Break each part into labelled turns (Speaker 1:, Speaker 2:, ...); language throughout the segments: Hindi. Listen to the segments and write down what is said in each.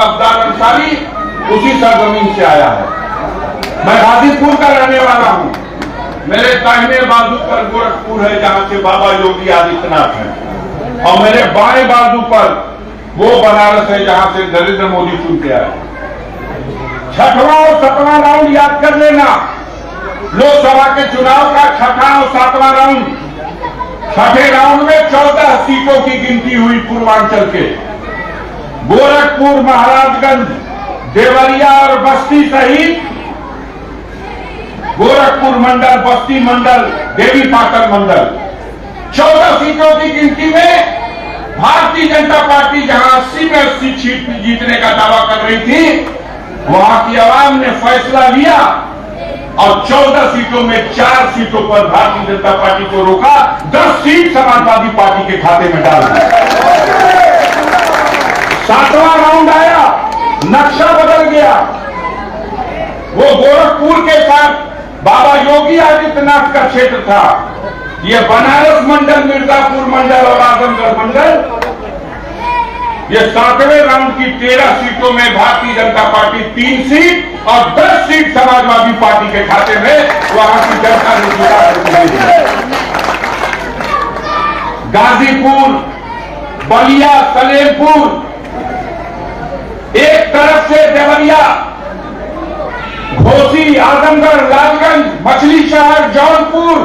Speaker 1: अफजाल अंसारी उसी सरजमीन से आया है। मैं गाजीपुर का रहने वाला हूं। मेरे दाहिने बाजू पर गोरखपुर है, जहां से बाबा योगी आदित्यनाथ हैं, और मेरे बाएं बाजू पर वो बनारस है, जहां से नरेंद्र मोदी चुन के आए। छठवां और सातवां राउंड याद कर लेना। लोकसभा के चुनाव का छठा और सातवां राउंड। छठे राउंड में 14 सीटों की गिनती हुई पूर्वांचल के। गोरखपुर, महाराजगंज, देवरिया और बस्ती सहित गोरखपुर मंडल, बस्ती मंडल, देवीपाटन मंडल, 14 सीटों की गिनती में भारतीय जनता पार्टी जहां 80 में 80 सीट जीतने का दावा कर रही थी, वहां की आवाम ने फैसला लिया और 14 सीटों में 4 सीटों पर भारतीय जनता पार्टी को रोका। 10 सीट समाजवादी पार्टी के खाते में डाल दी। सातवां राउंड आया, नक्शा बदल गया। वो गोरखपुर के साथ बाबा योगी आदित्यनाथ का क्षेत्र था। ये बनारस मंडल, मिर्जापुर मंडल और आजमगढ़ मंडल, ये सातवें राउंड की 13 सीटों में भारतीय जनता पार्टी 3 सीट और 10 सीट समाजवादी पार्टी के खाते में वहां की जनता ने जुटा करके दी। गाजीपुर, बलिया, सलेमपुर, एक तरफ से देवरिया, घोसी, आजमगढ़, लालगंज, मछली शहर, जौनपुर,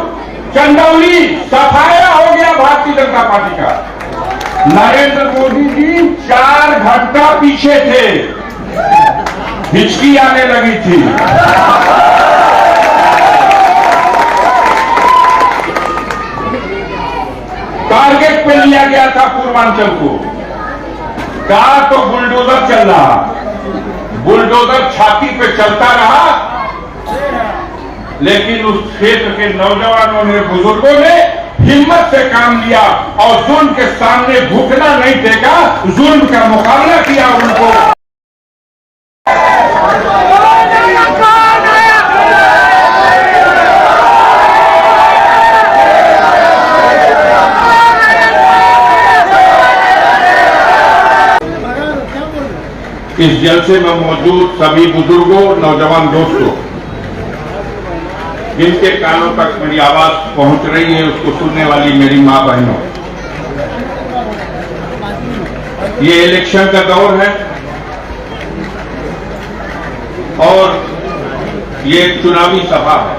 Speaker 1: चंदौली सफाया हो गया भारतीय जनता पार्टी का। नरेंद्र मोदी जी 4 घंटा पीछे थे, हिचकी आने लगी थी। टारगेट पे लिया गया था पूर्वांचल को। कहा तो बुलडोजर चल रहा, बुलडोजर छाती पे चलता रहा, लेकिन उस क्षेत्र के नौजवानों ने, बुजुर्गों ने हिम्मत से काम लिया और जुल्म के सामने झुकना नहीं देगा, जुल्म का मुकाबला किया। उनको इस जलसे में मौजूद सभी बुजुर्गों, नौजवान दोस्तों, जिनके कानों तक मेरी आवाज पहुंच रही है, उसको सुनने वाली मेरी मां बहनों, ये इलेक्शन का दौर है और ये एक चुनावी सभा है।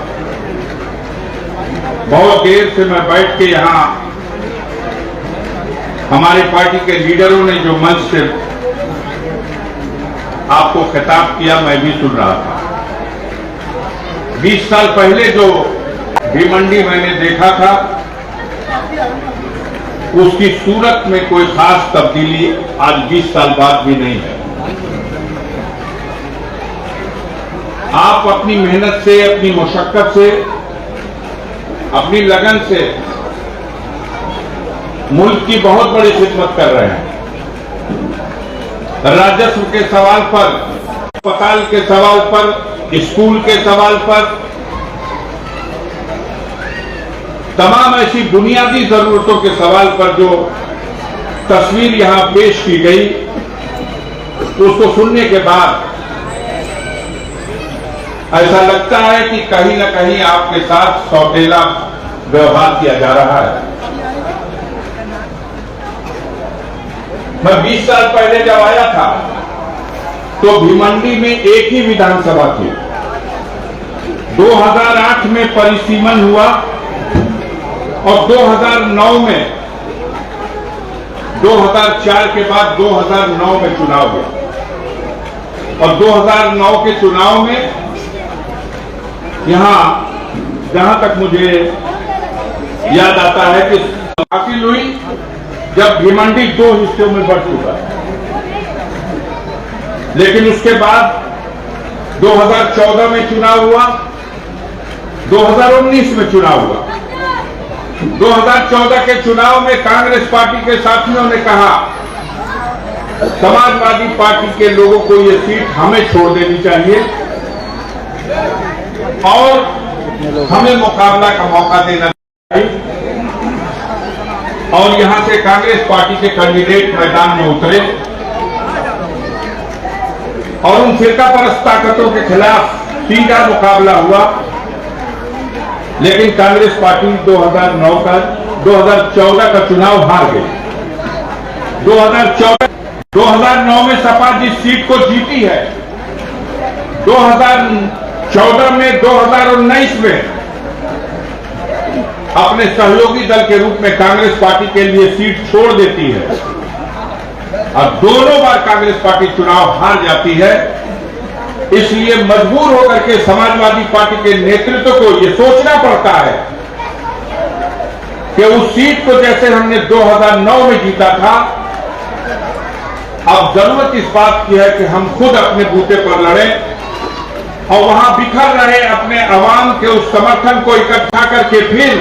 Speaker 1: बहुत देर से मैं बैठ के यहां हमारे पार्टी के लीडरों ने जो मंच से आपको खिताब किया, मैं भी सुन रहा था। 20 साल पहले जो भिवंडी मैंने देखा था, उसकी सूरत में कोई खास तब्दीली आज 20 साल बाद भी नहीं है। आप अपनी मेहनत से, अपनी मशक्कत से, अपनी लगन से मुल्क की बहुत बड़ी खिदमत कर रहे हैं। राजस्व के सवाल पर, अस्पताल के सवाल पर, स्कूल के सवाल पर, तमाम ऐसी बुनियादी जरूरतों के सवाल पर जो तस्वीर यहां पेश की गई, उसको सुनने के बाद ऐसा लगता है कि कहीं न कहीं आपके साथ सौतेला व्यवहार किया जा रहा है। मैं 20 साल पहले जब आया था तो भिवंडी में एक ही विधानसभा थी। 2008 में परिसीमन हुआ और 2009 में, 2004 के बाद 2009 में चुनाव हुआ और 2009 के चुनाव में यहां जहां तक मुझे याद आता है कि हासिल हुई जब भिवंडी 2 हिस्सों में बढ़ चुका है। लेकिन उसके बाद 2014 में चुनाव हुआ, 2019 में चुनाव हुआ। 2014 के चुनाव में कांग्रेस पार्टी के साथियों ने कहा, समाजवादी पार्टी के लोगों को ये सीट हमें छोड़ देनी चाहिए और हमें मुकाबला का मौका देना चाहिए। और यहां से कांग्रेस पार्टी के कैंडिडेट मैदान में उतरे और उन फिरका परस्त ताकतों के खिलाफ सीधा मुकाबला हुआ, लेकिन कांग्रेस पार्टी 2014 का चुनाव हार गई। 2009 में सपा जिस सीट को जीती है, 2014 में 2019 में अपने सहयोगी दल के रूप में कांग्रेस पार्टी के लिए सीट छोड़ देती है और दोनों बार कांग्रेस पार्टी चुनाव हार जाती है। इसलिए मजबूर होकर के समाजवादी पार्टी के नेतृत्व को यह सोचना पड़ता है कि उस सीट को जैसे हमने 2009 में जीता था, अब जरूरत इस बात की है कि हम खुद अपने बूते पर लड़ें और वहां बिखर रहे अपने अवाम के उस समर्थन को इकट्ठा करके फिर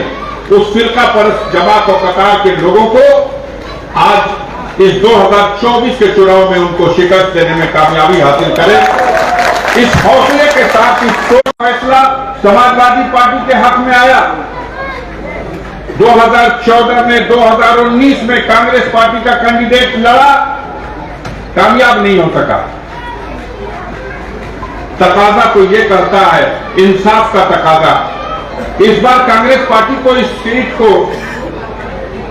Speaker 1: उस फिरका परस्त जमात और कतार के लोगों को आज इस 2024 के चुनाव में उनको शिकस्त देने में कामयाबी हासिल करें। इस हौसले के साथ इस फैसला समाजवादी पार्टी के हक में आया। 2014 में 2019 में कांग्रेस पार्टी का कैंडिडेट लड़ा, कामयाब नहीं हो सका। तकाजा तो ये करता है, इंसाफ का तकाजा। इस बार कांग्रेस पार्टी को इस सीट को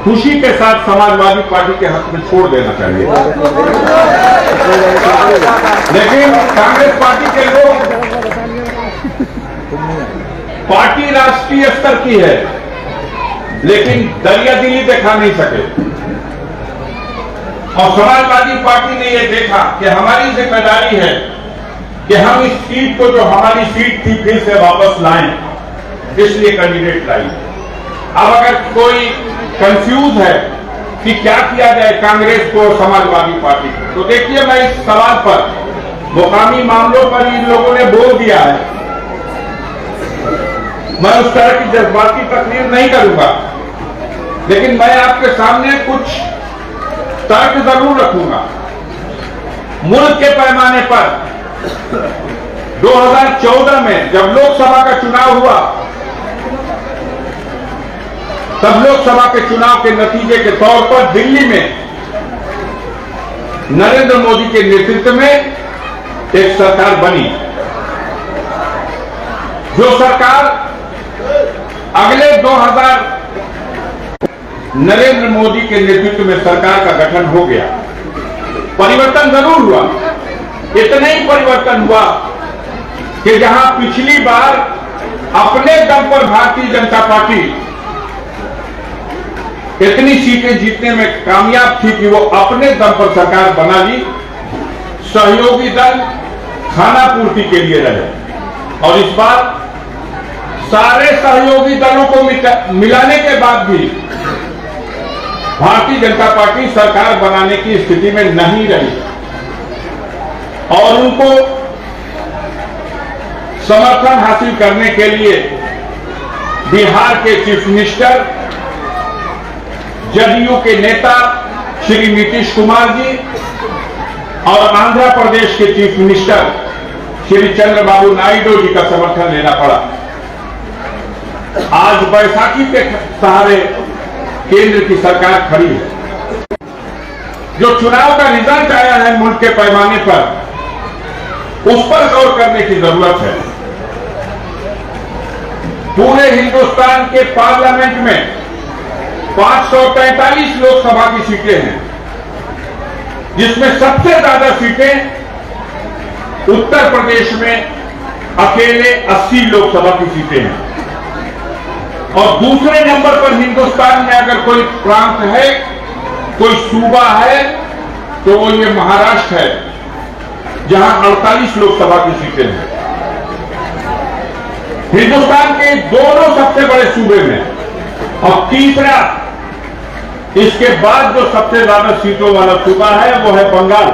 Speaker 1: खुशी के साथ समाजवादी पार्टी के हक में छोड़ देना चाहिए, लेकिन कांग्रेस पार्टी के लोग, पार्टी राष्ट्रीय स्तर की है लेकिन दरियादिली दिखा नहीं सके और समाजवादी पार्टी ने यह देखा कि हमारी जिम्मेदारी है कि हम इस सीट को, जो हमारी सीट थी, फिर से वापस लाएं, इसलिए कैंडिडेट लाई। अब अगर कोई कंफ्यूज है कि क्या किया जाए कांग्रेस को और समाजवादी पार्टी को, तो देखिए, मैं इस सवाल पर मुकामी मामलों पर इन लोगों ने बोल दिया है। मैं उस तरह की जज्बाती तकरीर नहीं करूंगा, लेकिन मैं आपके सामने कुछ तर्क जरूर रखूंगा। मुल्क के पैमाने पर 2014 में जब लोकसभा का चुनाव हुआ, तब लोकसभा के चुनाव के नतीजे के तौर पर दिल्ली में नरेंद्र मोदी के नेतृत्व में एक सरकार बनी, जो सरकार अगले 2000 नरेंद्र मोदी के नेतृत्व में सरकार का गठन हो गया। परिवर्तन जरूर हुआ, इतना ही परिवर्तन हुआ कि जहां पिछली बार अपने दम पर भारतीय जनता पार्टी इतनी सीटें जीतने में कामयाब थी कि वो अपने दम पर सरकार बना ली, सहयोगी दल खाना पूर्ति के लिए रहे। और इस बार सारे सहयोगी दलों को मिलाने के बाद भी भारतीय जनता पार्टी सरकार बनाने की स्थिति में नहीं रही और उनको समर्थन हासिल करने के लिए बिहार के चीफ मिनिस्टर, जदयू के नेता श्री नीतीश कुमार जी और आंध्र प्रदेश के चीफ मिनिस्टर श्री चंद्रबाबू नायडू जी का समर्थन लेना पड़ा। आज बैसाखी के सहारे केंद्र की सरकार खड़ी है। जो चुनाव का रिजल्ट आया है मुल्क के पैमाने पर, उस पर गौर करने की जरूरत है। पूरे हिंदुस्तान के पार्लियामेंट में 543 लोकसभा की सीटें हैं, जिसमें सबसे ज्यादा सीटें उत्तर प्रदेश में अकेले 80 लोकसभा की सीटें हैं और दूसरे नंबर पर हिंदुस्तान में अगर कोई प्रांत है, कोई सूबा है, तो वो ये महाराष्ट्र है, जहां 48 लोकसभा की सीटें हैं। हिंदुस्तान के दोनों सबसे बड़े सूबे में और तीसरा, इसके बाद जो सबसे ज्यादा सीटों वाला सूबा है वो है बंगाल,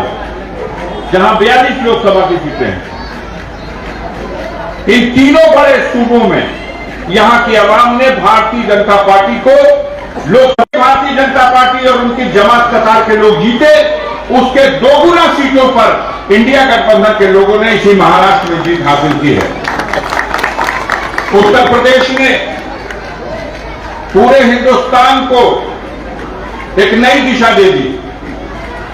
Speaker 1: जहां 42 लोकसभा की सीटें हैं। इन तीनों बड़े सूबों में यहां की आवाम ने भारतीय जनता पार्टी को, भारतीय जनता पार्टी और उनकी जमात कतार के लोग जीते, उसके दोगुना सीटों पर इंडिया गठबंधन के लोगों ने इसी महाराष्ट्र में जीत हासिल की है। उत्तर प्रदेश ने पूरे हिंदुस्तान को एक नई दिशा दे दी।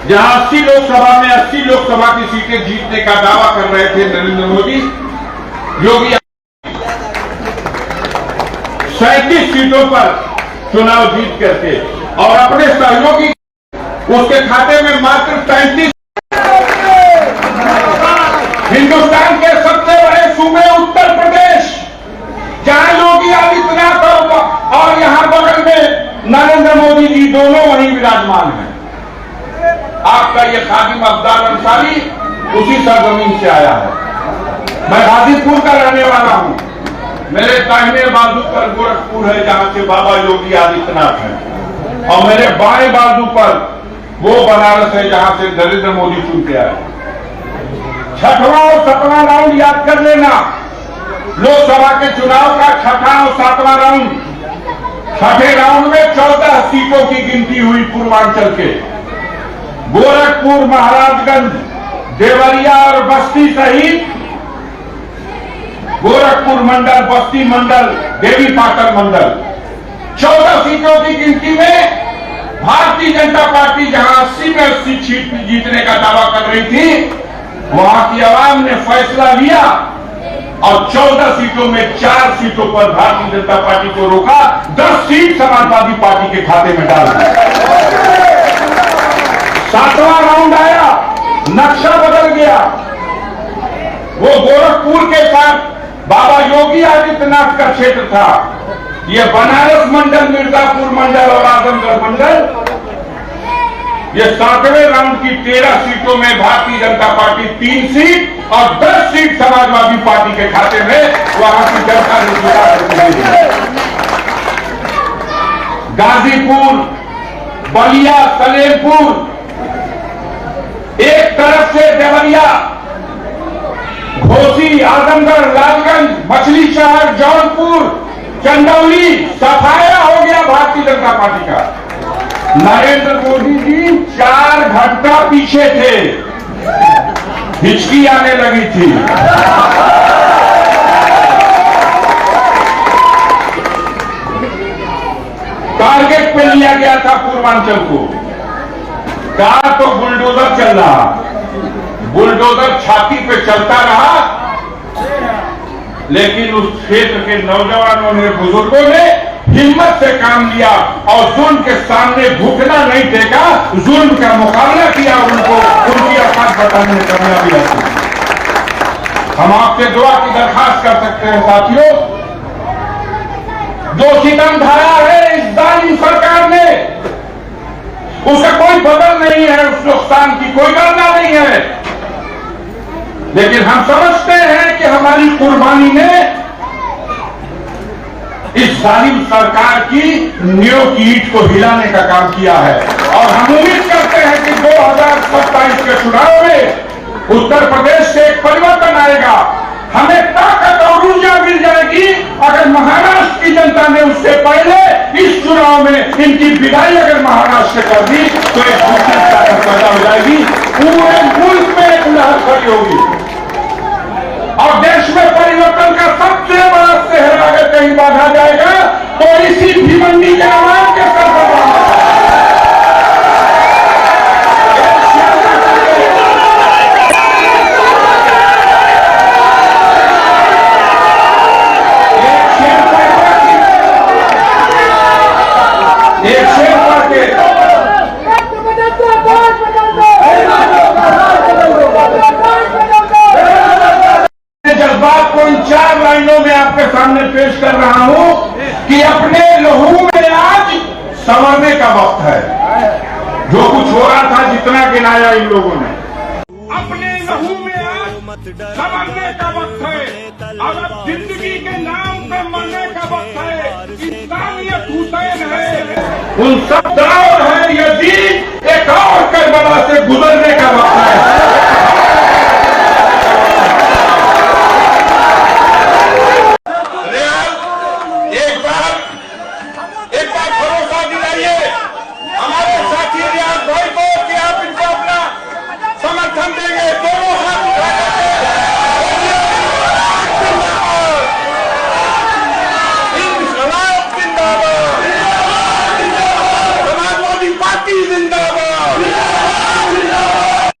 Speaker 1: जहां 80 लोकसभा में 80 लोकसभा की सीटें जीतने का दावा कर रहे थे नरेंद्र मोदी, योगी 37 सीटों पर चुनाव जीत करके और अपने सहयोगी उसके खाते में मात्र 33। हिंदुस्तान के सबसे बड़े सूबे उत्तर प्रदेश, जहां योगी आदित्यनाथ और यहां बगल में नरेंद्र मोदी जी दोनों वहीं विराजमान हैं। आपका ये खादिम अब्दाल अंसारी उसी सरजमीन से आया है। मैं गाजीपुर का रहने वाला हूं। मेरे दाहिने बाजू पर गोरखपुर है, जहां से बाबा योगी आदित्यनाथ हैं, और मेरे बाएं बाजू पर वो बनारस है, जहां से नरेंद्र मोदी चुन के आए। छठवां और सातवां राउंड याद कर लेना। लोकसभा के चुनाव का छठा और सातवां राउंड। छठे राउंड में 14 सीटों की गिनती हुई पूर्वांचल के। गोरखपुर, महाराजगंज, देवरिया और बस्ती सहित गोरखपुर मंडल, बस्ती मंडल, देवी पाटन मंडल, 14 सीटों की गिनती में भारतीय जनता पार्टी जहां 80 में 80 सीट जीतने का दावा कर रही थी, वहां की आवाम ने फैसला लिया और 14 सीटों में 4 सीटों पर भारतीय जनता पार्टी को रोका। 10 सीट समाजवादी पार्टी के खाते में डाल दी। सातवां राउंड आया, नक्शा बदल गया। वो गोरखपुर के साथ बाबा योगी आदित्यनाथ का क्षेत्र था। ये बनारस मंडल, मिर्जापुर मंडल और आजमगढ़ मंडल, ये 7वें राउंड की 13 सीटों में भारतीय जनता पार्टी 3 सीट और 10 सीट समाजवादी पार्टी के खाते में वहां की जनता ने चुना करके। गाजीपुर, बलिया, सलेमपुर, एक तरफ से देवरिया, घोसी, आजमगढ़, लालगंज, मछली शहर, जौनपुर, चंदौली सफाया हो गया भारतीय जनता पार्टी का। नरेंद्र मोदी जी 4 घंटा पीछे थे, हिचकी आने लगी थी। टारगेट पे लिया गया था पूर्वांचल को। कहा तो बुलडोजर चल रहा, बुलडोजर छाती पे चलता रहा, लेकिन उस क्षेत्र के नौजवानों ने, बुजुर्गों ने हिम्मत से काम लिया और जुल्म के सामने झुकना नहीं टेका, जुल्म का मुकाबला किया। उनको उनकी औकात बताने में कामयाबी हासिल। हम आपसे दुआ की दरखास्त कर सकते हैं साथियों, जो सितम ढाया है इस जालिम सरकार ने, उसका कोई बदल नहीं है, उस नुकसान की कोई गणना नहीं है। लेकिन हम समझते हैं कि हमारी कुर्बानी ने इस जालिम सरकार की नींव की ईंट को हिलाने का काम किया है। और हम उम्मीद करते हैं कि 2027 के चुनाव में उत्तर प्रदेश से एक परिवर्तन आएगा। हमें ताकत और ऊर्जा मिल जाएगी अगर महाराष्ट्र की जनता ने उससे पहले इस चुनाव में इनकी विदाई अगर महाराष्ट्र से कर दी तो एक दूसरी ताकत पैदा हो जाएगी। पूरे मुल्क में एक लहर खड़ी होगी और देश में परिवर्तन का सबसे बड़ा शहर अगर कहीं बांधा जाएगा तो इसी भिवंडी के आवाज के सर पर आपके सामने पेश कर रहा हूं कि अपने लहू में आज संवरने का वक्त है। जो कुछ हो रहा था, जितना गिनाया इन लोगों ने, अपने लहू में आज संवरने का वक्त है। अब जिंदगी के नाम पे मरने का वक्त है। इंसानियत हुसैन है, उन सब दौर है, यजीद एक और करबला से गुजरने